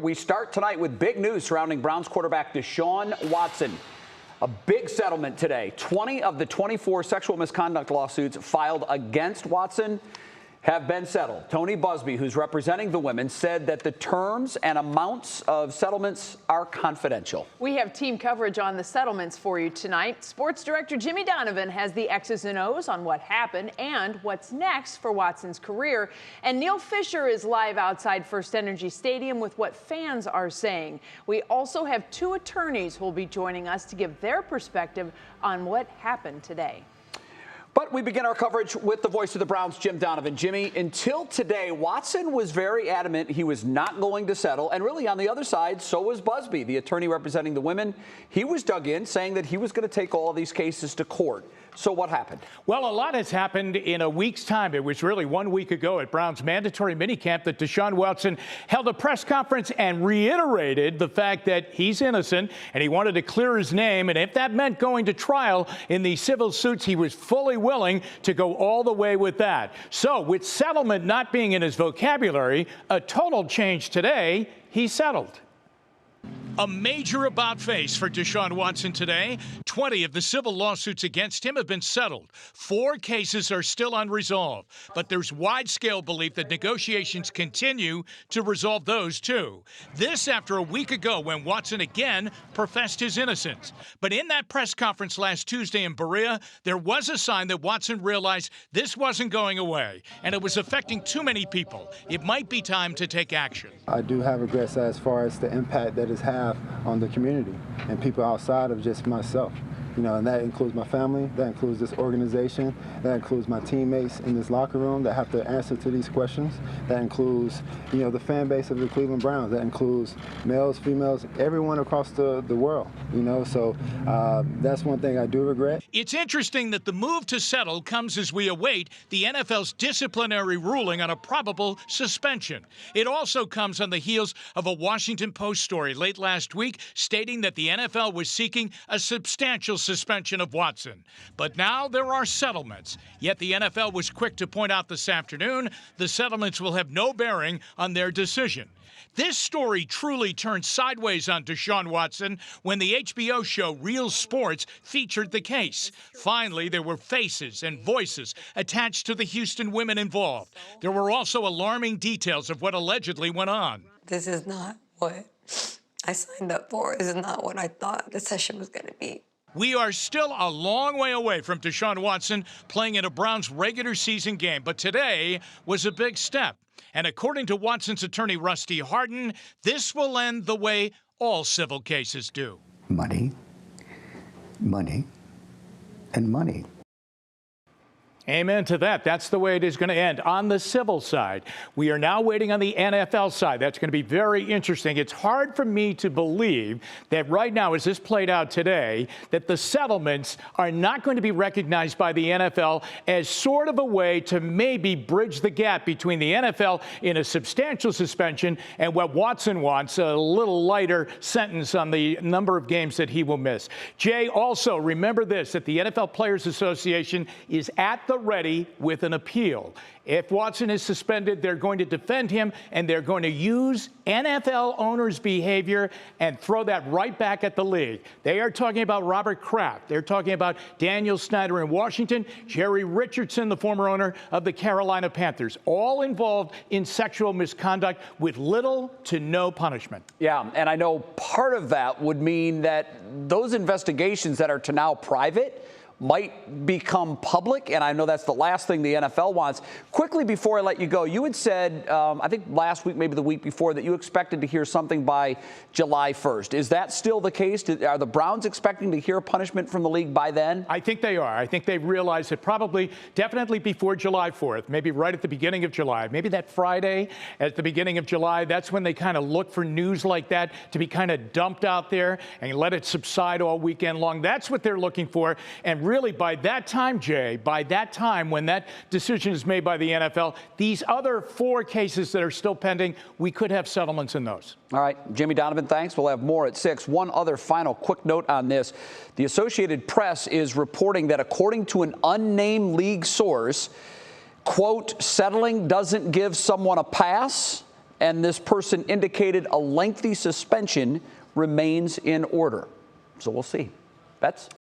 We start tonight with big news surrounding Browns quarterback Deshaun Watson. A big settlement today. 20 of the 24 sexual misconduct lawsuits filed against Watson have been settled. Tony Buzbee, who's representing the women, said that the terms and amounts of settlements are confidential. We have team coverage on the settlements for you tonight. Sports director Jimmy Donovan has the X's and O's on what happened and what's next for Watson's career. And Neil Fisher is live outside First Energy Stadium with what fans are saying. We also have two attorneys who will be joining us to give their perspective on what happened today. But we begin our coverage with the voice of the Browns, Jim Donovan. Jimmy, until today, Watson was very adamant he was not going to settle. And really, on the other side, so was Buzbee, the attorney representing the women. He was dug in, saying that he was going to take all of these cases to court. So what happened? Well, a lot has happened in a week's time. It was really 1 week ago at Browns mandatory minicamp that Deshaun Watson held a press conference and reiterated the fact that he's innocent and he wanted to clear his name. And if that meant going to trial in the civil suits, he was fully willing to go all the way with that. So with settlement not being in his vocabulary, a total change today, he settled. A major about-face for Deshaun Watson today. 20 of the civil lawsuits against him have been settled. 4 cases are still unresolved, but there's wide-scale belief that negotiations continue to resolve those, too. This after a week ago when Watson again professed his innocence. But in that press conference last Tuesday in Berea, there was a sign that Watson realized this wasn't going away, and it was affecting too many people. It might be time to take action. I do have regrets as far as the impact that it's had on the community and people outside of just myself. You know, and that includes my family, that includes this organization, that includes my teammates in this locker room that have to answer to these questions. That includes, you know, the fan base of the Cleveland Browns. That includes males, females, everyone across the world, you know. So that's one thing I do regret. It's interesting that the move to settle comes as we await the NFL's disciplinary ruling on a probable suspension. It also comes on the heels of a Washington Post story late last week stating that the NFL was seeking a substantial suspension of Watson. But now there are settlements. Yet the NFL was quick to point out this afternoon the settlements will have no bearing on their decision. This story truly turned sideways on Deshaun Watson when the HBO show Real Sports featured the case. Finally, there were faces and voices attached to the Houston women involved. There were also alarming details of what allegedly went on. This is not what I signed up for. This is not what I thought the session was going to be. We are still a long way away from Deshaun Watson playing in a Browns regular season game, but today was a big step. And according to Watson's attorney, Rusty Hardin, this will end the way all civil cases do. Money, money, and money. Amen to that. That's the way it is going to end on the civil side. We are now waiting on the NFL side. That's going to be very interesting. It's hard for me to believe that right now, as this played out today, that the settlements are not going to be recognized by the NFL as sort of a way to maybe bridge the gap between the NFL in a substantial suspension and what Watson wants, a little lighter sentence on the number of games that he will miss. Jay, also remember this, that the NFL Players Association is at the ready with an appeal. If Watson is suspended, they're going to defend him, and they're going to use NFL owners' behavior and throw that right back at the league. They are talking about Robert Kraft. They're talking about Daniel Snyder in Washington, Jerry Richardson, the former owner of the Carolina Panthers, all involved in sexual misconduct with little to no punishment. Yeah, and I know part of that would mean that those investigations that are to now private might become public, and I know that's the last thing the NFL wants. Quickly before I let you go, you had said, I think last week, maybe the week before, that you expected to hear something by July 1st. Is that still the case? Are the Browns expecting to hear punishment from the league by then? I think they are. I think they realize that probably, definitely before July 4th, maybe right at the beginning of July, maybe that Friday at the beginning of July, that's when they kind of look for news like that to be kind of dumped out there and let it subside all weekend long. That's what they're looking for. And really, by that time, Jay, by that time when that decision is made by the NFL, these other 4 cases that are still pending, we could have settlements in those. All right, Jimmy Donovan, thanks. We'll have more at 6. One other final quick note on this. The Associated Press is reporting that according to an unnamed league source, quote, settling doesn't give someone a pass, and this person indicated a lengthy suspension remains in order. So we'll see. Bets?